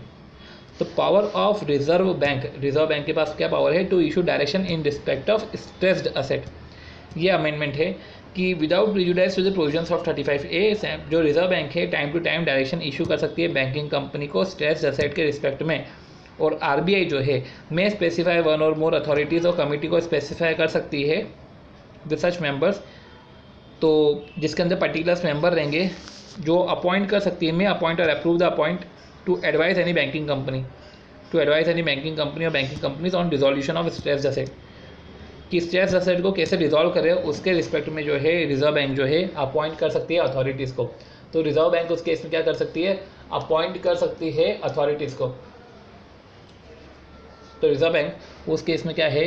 तो पावर ऑफ रिजर्व बैंक के पास क्या पावर है, to issue direction in respect of stressed asset. ये अमेंडमेंट है कि without prejudice to the provisions of 35A जो रिजर्व बैंक है time to time direction issue कर सकती है बैंकिंग कंपनी को स्ट्रेस्ड असेट के रिस्पेक्ट में, और आरबीआई जो है may specify one or more authorities और कमिटी को स्पेसिफाई कर सकती है विद सच मेंबर्स, तो जिसके अंदर पर्टिकुलर्स मेंबर रहेंगे जो अपॉइंट कर सकती है, may appoint or approve the appoint to advise any banking company or banking companies on dissolution of stressed asset, कि स्ट्रेस्ड असेट को कैसे रिजॉल्व करे उसके रिस्पेक्ट में जो है रिजर्व बैंक जो है अपॉइंट कर सकती है अथॉरिटीज़ को। तो रिजर्व बैंक उस केस में क्या कर सकती है, अपॉइंट कर सकती है अथॉरिटीज़ को। तो रिजर्व बैंक उस केस में क्या है,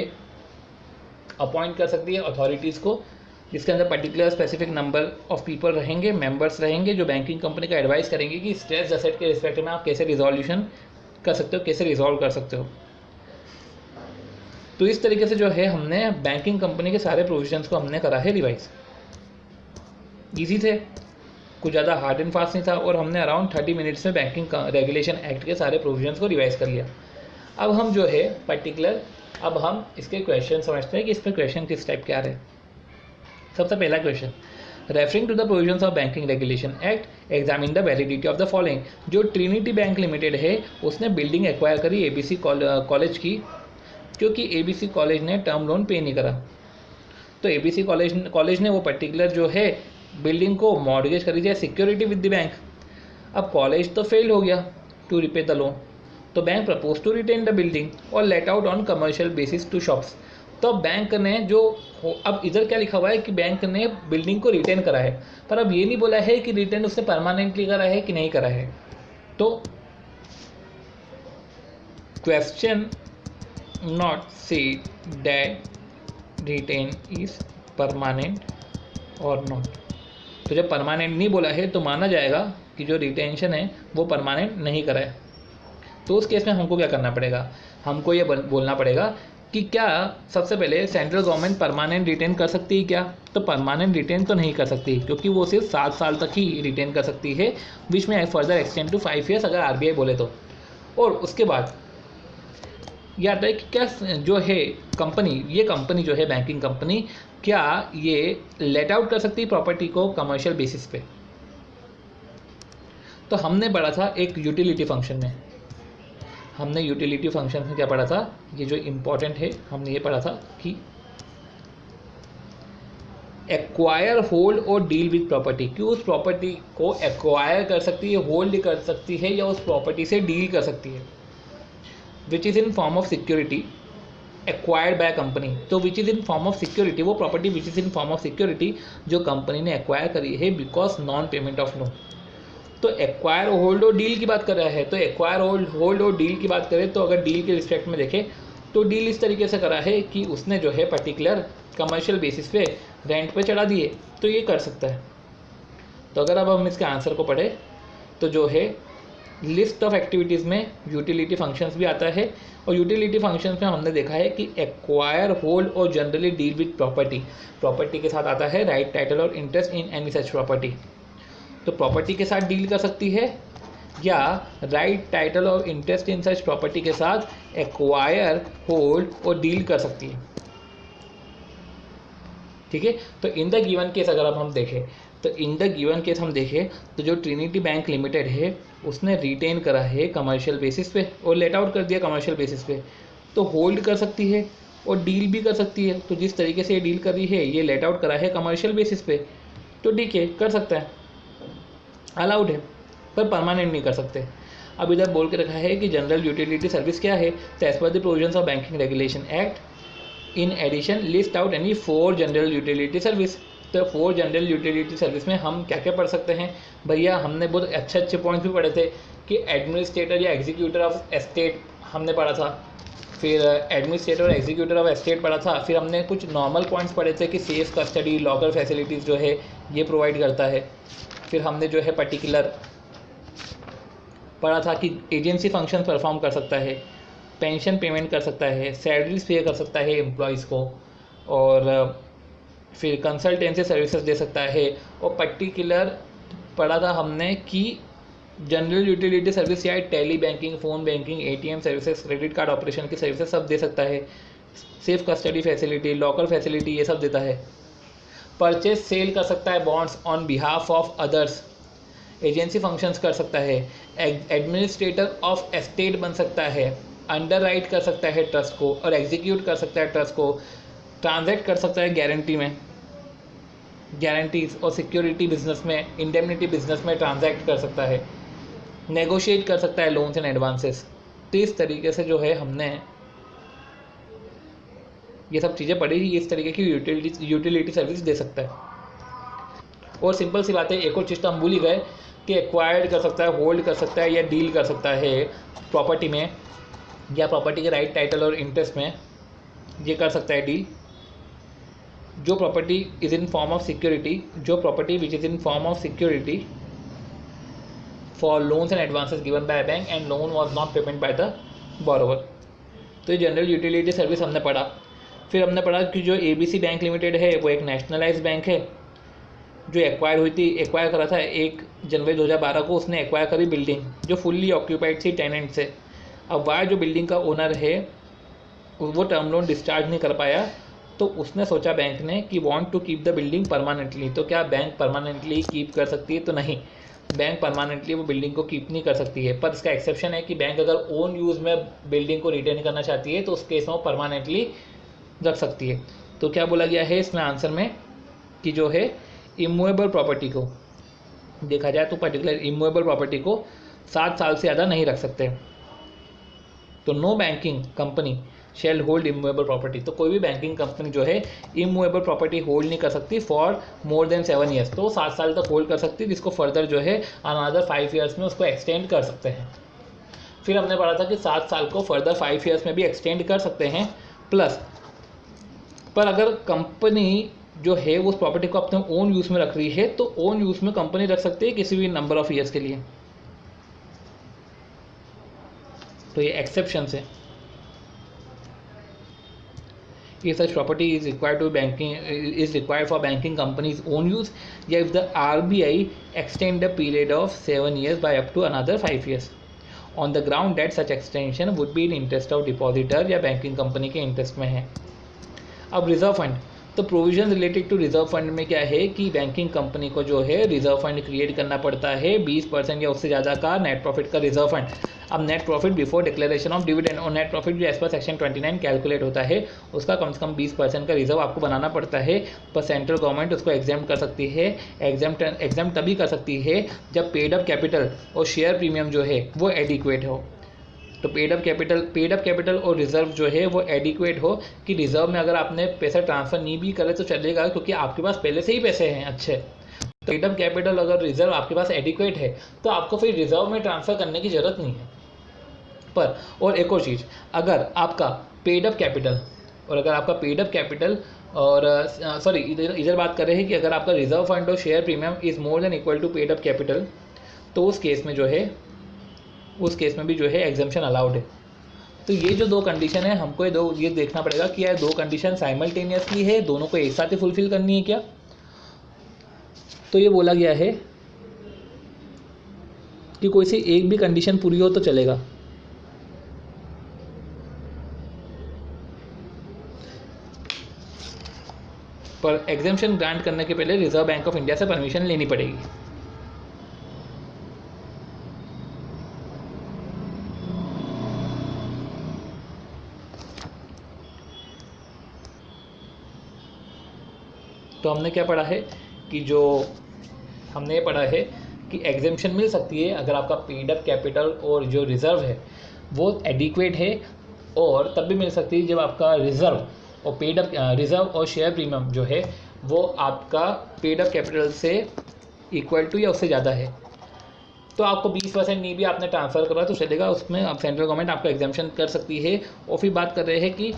अपॉइंट कर सकती है अथॉरिटीज़ को, जिसके अंदर particular specific number of people रहेंगे, मेंबर्स रहेंगे, जो बैंकिंग कंपनी का एडवाइस करेंगे कि स्ट्रेस्ड असेट के रिस्पेक्ट में आप कैसे रिजोल्यूशन कर सकते हो, कैसे रिजॉल्व कर सकते हो। तो इस तरीके से जो है हमने बैंकिंग कंपनी के सारे प्रोविजंस को हमने करा है रिवाइज। इजी थे, कुछ ज़्यादा हार्ड एंड फास्ट नहीं था, और हमने अराउंड 30 मिनट्स में बैंकिंग रेगुलेशन एक्ट के सारे प्रोविजंस को रिवाइज कर लिया। अब हम जो है पर्टिकुलर अब हम इसके क्वेश्चन समझते हैं कि इसमें क्वेश्चन किस टाइप के आ रहे हैं। सबसे पहला question, referring to the provisions of banking regulation act examine the validity of the following. जो ट्रिनिटी बैंक लिमिटेड है उसने बिल्डिंग एक्वायर करी एबीसी कॉलेज की, क्योंकि एबीसी कॉलेज ने टर्म लोन पे नहीं करा। तो एबीसी कॉलेज ने वो पर्टिकुलर जो है बिल्डिंग को मॉर्गेज करी जाए सिक्योरिटी विद द बैंक। अब कॉलेज तो फेल हो गया टू रिपे द लोन, तो bank propose to retain the building और let out on commercial basis to shops. तो बैंक ने जो, अब इधर क्या लिखा हुआ है कि बैंक ने बिल्डिंग को रिटेन करा है, पर अब ये नहीं बोला है कि रिटेन उसने परमानेंटली करा है कि नहीं करा है। तो question not said that written is permanent or not. तो जब परमानेंट नहीं बोला है तो माना जाएगा कि जो रिटेंशन है वो परमानेंट नहीं करा है। तो उस केस में हमको क्या करना पड़ेगा, हमको ये बोलना पड़ेगा कि क्या सबसे पहले सेंट्रल गवर्नमेंट परमानेंट रिटेन कर सकती है क्या। तो परमानेंट रिटेन तो नहीं कर सकती, क्योंकि वो सिर्फ 7 साल तक ही रिटेन कर सकती है, बीच में फर्दर एक्सटेंड टू 5 ईयर्स अगर आरबीआई बोले तो। और उसके बाद यह आता है कि क्या जो है कंपनी, ये कंपनी जो है बैंकिंग कंपनी, क्या ये लेट आउट कर सकती है प्रॉपर्टी को कमर्शियल बेसिस पे। तो हमने पढ़ा था एक यूटिलिटी फंक्शन में, हमने यूटिलिटी फंक्शन में क्या पढ़ा था, ये जो इम्पोर्टेंट है, हमने ये पढ़ा था कि एक्वायर, होल्ड और डील विद प्रॉपर्टी, कि उस प्रॉपर्टी को एक्वायर कर सकती है, होल्ड कर सकती है या उस प्रॉपर्टी से डील कर सकती है, which is in form of security acquired by company. तो which is in form of security, वो property which is in form of security जो कंपनी ने एक्वायर करी है because non payment of loan. तो एक्वायर, होल्ड और deal की बात कर रहा है, तो एक्वायर, होल्ड और डील की बात करें तो अगर डील के रिस्पेक्ट में देखें तो डील इस तरीके से करा है कि उसने जो है पर्टिकुलर कमर्शियल बेसिस पे रेंट पे चढ़ा दिए, तो ये कर सकता है। तो अगर अब हम इसके आंसर को पढ़े तो जो है लिस्ट ऑफ एक्टिविटीज़ में यूटिलिटी फंक्शंस भी आता है, और यूटिलिटी फंक्शंस में हमने देखा है कि एक्वायर, होल्ड और generally deal with property. Property के साथ आता है राइट, टाइटल और interest in any such property. तो प्रॉपर्टी के साथ डील कर सकती है या राइट, टाइटल और इंटरेस्ट इन सच प्रॉपर्टी के साथ एक्वायर, होल्ड और डील कर सकती है। ठीक है, तो इन द गिवन केस अगर अब हम देखें तो इन द गिवन केस हम देखें तो जो ट्रिनिटी बैंक लिमिटेड है उसने रिटेन करा है कमर्शियल बेसिस पे और लेट आउट कर दिया कमर्शियल बेसिस पे, तो होल्ड कर सकती है और डील भी कर सकती है। तो जिस तरीके से ये डील कर रही है, ये लेट आउट करा है कमर्शियल बेसिस पे, तो ठीक है, कर सकता है, अलाउड है, पर परमानेंट नहीं कर सकते। अब इधर बोल के रखा है कि जनरल यूटिलिटी सर्विस क्या है, तो as per the provisions of banking regulation act in addition list out any 4 general utility service. तो 4 जनरल यूटिलिटी सर्विस में हम क्या क्या पढ़ सकते हैं भैया, हमने बहुत अच्छे अच्छे पॉइंट्स भी पढ़े थे कि एडमिनिस्ट्रेटर या एग्जीक्यूटर ऑफ एस्टेट हमने पढ़ा था, फिर एडमिनिस्ट्रेटर और एग्जीक्यूटर ऑफ एस्टेट पढ़ा था, फिर हमने कुछ नॉर्मल पॉइंट्स पढ़े थे कि सेफ कस्टडी, लॉकर फैसिलिटीज़ जो है ये प्रोवाइड करता है। फिर हमने जो है पर्टिकुलर पढ़ा था कि एजेंसी फंक्शन परफॉर्म कर सकता है, पेंशन पेमेंट कर सकता है, सैलरीज पे कर सकता है एम्प्लॉयज़ को, और फिर कंसल्टेंसी सर्विसेज दे सकता है। और पर्टिकुलर पढ़ा था हमने कि जनरल यूटिलिटी सर्विस या telebanking, phone banking, ATM services, credit card operation की सर्विसेज सब दे सकता है। Safe custody facility, locker facility ये सब देता है। परचेज सेल कर सकता है bonds on behalf of others, agency functions कर सकता है, एडमिनिस्ट्रेटर ऑफ एस्टेट बन सकता है, अंडर राइट कर सकता है ट्रस्ट को और एग्जीक्यूट कर सकता है ट्रस्ट को, ट्रांजैक्ट कर सकता है गारंटी में, गारंटीज और सिक्योरिटी बिजनेस में, इंडेमनिटी बिजनेस में ट्रांजैक्ट कर सकता है, नेगोशिएट कर सकता है लोन्स एंड एडवांसेस। तो इस तरीके से जो है हमने ये सब चीज़ें पढ़ी, इस तरीके की यूटिलिटी सर्विस दे सकता है। और सिंपल सी बात है, एक और चीज़ तो हम भूल ही गए कि एक्वायर्ड कर सकता है, होल्ड कर सकता है या डील कर सकता है प्रॉपर्टी में या प्रॉपर्टी के राइट, टाइटल और इंटरेस्ट में, ये कर सकता है डील। जो property is in form of security, जो property which is in form of security for loans and advances given by bank and loan was not payment by the borrower. तो ये जनरल यूटिलिटी सर्विस हमने पढ़ा। फिर हमने पढ़ा कि जो एबीसी बैंक लिमिटेड है वो एक नेशनलाइज्ड बैंक है जो एक्वायर करा था 1 जनवरी 2012 को। उसने एक्वायर करी बिल्डिंग जो फुल्ली ऑक्यूपाइड थी टेनेंट से। अब वह जो बिल्डिंग का ओनर है वो टर्म लोन डिस्चार्ज नहीं कर पाया तो उसने सोचा बैंक ने कि want to keep the building permanently, तो क्या बैंक परमानेंटली कीप कर सकती है? तो नहीं, बैंक परमानेंटली वो बिल्डिंग को कीप नहीं कर सकती है। पर इसका एक्सेप्शन है कि बैंक अगर ओन यूज़ में बिल्डिंग को रिटेन करना चाहती है तो उस केस में वो परमानेंटली रख सकती है। तो क्या बोला गया है इसमें आंसर में कि जो है इमूवेबल प्रॉपर्टी को देखा जाए तो पर्टिकुलर इमूवेबल प्रॉपर्टी को 7 साल से ज़्यादा नहीं रख सकते। तो no banking company shall hold immovable property, तो कोई भी बैंकिंग कंपनी जो है इमूवेबल प्रॉपर्टी होल्ड नहीं कर सकती फॉर मोर देन 7 ईयर्स। तो 7 साल तक होल्ड कर सकती है, जिसको फर्दर जो है अनदर 5 ईयर्स में उसको एक्सटेंड कर सकते हैं। फिर हमने पढ़ा था कि 7 साल को फर्दर 5 ईयर्स में भी एक्सटेंड कर सकते हैं प्लस, पर अगर कंपनी जो है उस प्रॉपर्टी को अपने ओन यूज़ में रख रही है तो ओन यूज़ में कंपनी रख सकती है किसी भी नंबर ऑफ ईयर्स के लिए। तो ये एक्सेप्शन है। If such property is required for banking company's own use, या if the RBI extend the period of 7 years by up to another 5 years on the ground that such extension would be in interest of depositor या banking company के interest में है। अब reserve fund, तो provision related to reserve fund में क्या है कि बैंकिंग कंपनी को जो है रिजर्व फंड क्रिएट करना पड़ता है 20% या उससे ज़्यादा का नेट प्रॉफिट का रिजर्व फंड। अब net profit before declaration of dividend और नेट प्रॉफिट जो एज पर सेक्शन 29 कैलकुलेट होता है उसका कम से कम 20% का रिजर्व आपको बनाना पड़ता है। पर सेंट्रल गवर्नमेंट उसको एग्जाम कर सकती है। एग्जाम तभी कर सकती है जब पेड अप कैपिटल और शेयर प्रीमियम जो है वो एडिक्वेट हो। तो पेड अप कैपिटल और रिजर्व जो है वो एडिक्वेट हो कि रिजर्व में अगर आपने पैसा ट्रांसफ़र नहीं भी करे तो चलेगा क्योंकि आपके पास पहले से ही पैसे हैं अच्छे। तो पेड अप कैपिटल अगर रिजर्व आपके पास एडिक्वेट है तो आपको फिर रिजर्व में ट्रांसफ़र करने की ज़रूरत नहीं है। पर और एक और चीज़, अगर आपका पेड अप कैपिटल और सॉरी इधर बात कर रहे हैं कि अगर आपका रिजर्व फंड और share premium is more than equal to paid up capital, तो उस केस में भी जो है एग्जम्पशन अलाउड है। तो ये जो 2 कंडीशन है हमको ये देखना पड़ेगा कि यार 2 कंडीशन साइमल्टेनियसली है, दोनों को एक साथ ही फुलफिल करनी है क्या। तो ये बोला गया है कि कोई सी एक भी कंडीशन पूरी हो तो चलेगा। पर एग्जम्पशन ग्रांट करने के पहले रिजर्व बैंक ऑफ इंडिया से परमिशन लेनी पड़ेगी। तो हमने क्या पढ़ा है कि हमने ये पढ़ा है कि एग्जेम्पशन मिल सकती है अगर आपका पेड अप कैपिटल और जो रिज़र्व है वो एडिक्वेट है, और तब भी मिल सकती है जब आपका रिज़र्व और शेयर प्रीमियम जो है वो आपका पेड अप कैपिटल से इक्वल टू या उससे ज़्यादा है। तो आपको 20% नहीं भी आपने ट्रांसफ़र करा तो चलेगा, उसमें आप सेंट्रल गवर्नमेंट आपको एग्जेम्पशन कर सकती है। और फिर बात कर रहे हैं कि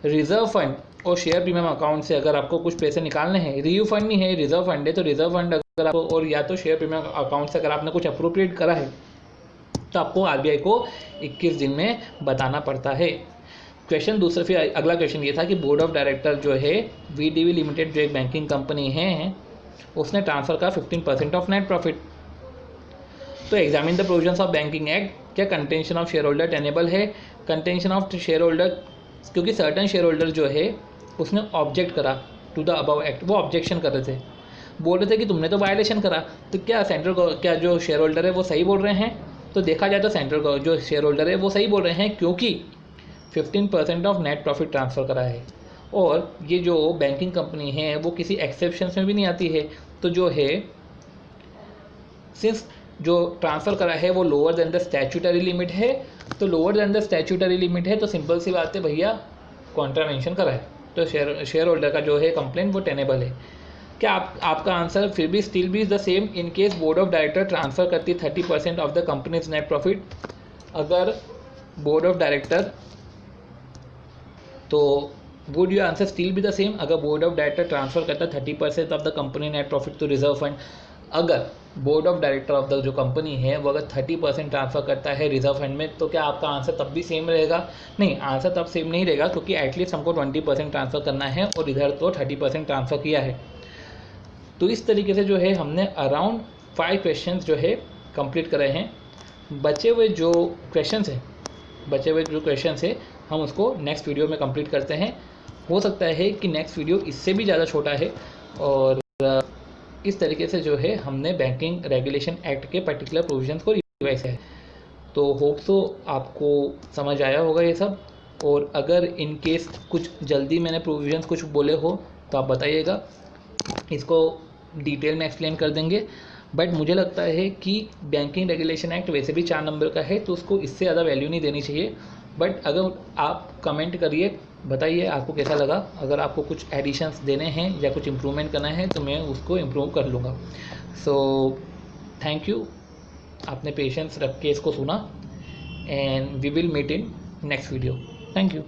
रिजर्व फंड और शेयर प्रीमियम अकाउंट से अगर आपको कुछ पैसे निकालने हैं, रिव्यू फंड नहीं है रिजर्व फंड है, तो रिजर्व फंड अगर आपको और या तो शेयर प्रीमियम अकाउंट से अगर आपने कुछ अप्रोप्रिएट करा है तो आपको आरबीआई को 21 दिन में बताना पड़ता है। क्वेश्चन दूसरा, फिर अगला क्वेश्चन ये था कि बोर्ड ऑफ डायरेक्टर जो है वीडीवी लिमिटेड जो एक बैंकिंग कंपनी है उसने ट्रांसफ़र का 15% ऑफ नेट प्रॉफिट। तो examine the provisions of banking act, क्या contention of share holder tenable है? कंटेंशन ऑफ शेयर होल्डर, क्योंकि सर्टन शेयर होल्डर जो है उसने ऑब्जेक्ट करा टू द अबव एक्ट, वो ऑब्जेक्शन कर रहे थे, बोल रहे थे कि तुमने तो वायलेशन करा। तो क्या क्या जो शेयर होल्डर है वो सही बोल रहे हैं? तो देखा जाए तो सेंट्रल जो शेयर होल्डर है वो सही बोल रहे हैं क्योंकि 15% ऑफ नेट प्रॉफिट ट्रांसफ़र करा है, और ये जो बैंकिंग कंपनी है वो किसी एक्सेप्शन में भी नहीं आती है। तो जो है सिंस जो ट्रांसफ़र करा है वो lower than the statutory limit है, तो lower than the statutory limit है तो सिंपल सी बात है भैया कॉन्ट्रावेंशन करा है, तो शेयर होल्डर का जो है कंप्लेंट वो टेनेबल है। क्या आपका आंसर फिर भी स्टिल भी the same in case board of director transfer करती 30% of the companies net profit. अगर बोर्ड ऑफ डायरेक्टर, तो would you answer still be the same? अगर बोर्ड ऑफ डायरेक्टर ट्रांसफ़र करता 30% of the company net profit to reserve fund, अगर board of director of the जो company है वो अगर 30% transfer करता है रिजर्व फंड में, तो क्या आपका आंसर तब भी सेम रहेगा? नहीं, आंसर तब सेम नहीं रहेगा क्योंकि एटलीस्ट हमको 20% ट्रांसफ़र करना है और इधर तो 30% ट्रांसफ़र किया है। तो इस तरीके से जो है हमने अराउंड 5 क्वेश्चंस जो है कंप्लीट करे हैं। बचे हुए जो क्वेश्चंस है हम उसको नेक्स्ट वीडियो में कंप्लीट करते हैं। हो सकता है कि नेक्स्ट वीडियो इससे भी ज़्यादा छोटा है, और इस तरीके से जो है हमने बैंकिंग रेगुलेशन एक्ट के पर्टिकुलर प्रोविजंस को रिवाइज किया है। तो होप सो आपको समझ आया होगा ये सब, और अगर इन केस कुछ जल्दी मैंने प्रोविजंस कुछ बोले हो तो आप बताइएगा, इसको डिटेल में एक्सप्लेन कर देंगे। बट मुझे लगता है कि बैंकिंग रेगुलेशन एक्ट वैसे भी 4 नंबर का है, तो उसको इससे ज़्यादा वैल्यू नहीं देनी चाहिए। बट अगर आप कमेंट करिए, बताइए आपको कैसा लगा। अगर आपको कुछ एडिशंस देने हैं या कुछ इम्प्रूवमेंट करना है तो मैं उसको इम्प्रूव कर लूँगा। सो थैंक यू, आपने पेशेंस रख के इसको सुना, and we will meet in next video. Thank you.